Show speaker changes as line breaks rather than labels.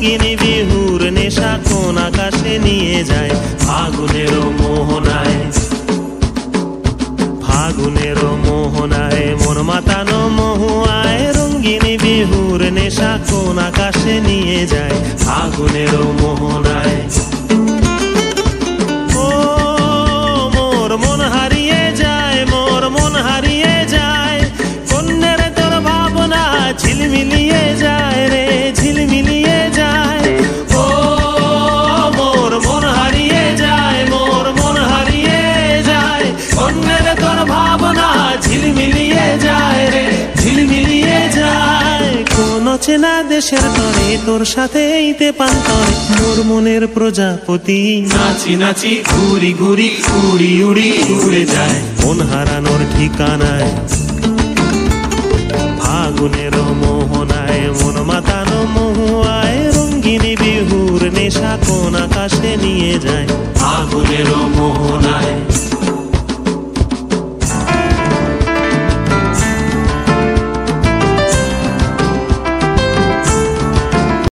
রঙ্গিনী বিহুর নেশা কোন আকাশে নিয়ে যায় ফাগুনের মোহনায়। ফাগুনের মোহনায় মন মাতানো মহুয়ায় রঙ্গিনী বিহুর নেশা কোন আকাশে নিয়ে যায় ফাগুনের মোহনায়। ও মোর মন হারিয়ে যায়, মোর মন হারিয়ে যায়, কন্যের তোর ভাবনা ঝিলমিলিয়ে যায় রে ঝিলমিলিয়ে যায়। ও মোর মন হারিয়ে যায়, মোর মন হারিয়ে যায়, কন্যের তোর ভাবনা ঝিলমিলিয়ে যায় রে ঝিলমিলিয়ে যায়। কোন চেনা দেশের তরে তোর সাথে এইতে পান্তরে মোর মনের প্রজাপতি নাচি নাচি ঘুরি ঘুরি উড়ি উড়ি উড়ে যায় মন হারানোর ঠিকানায়। ফাগুনের মোহনায় মন মাতানো মহুয়ায় রঙ্গিনী বিহুর নেশা কোন আকাশে নিয়ে যায় ফাগুনের মোহনায়।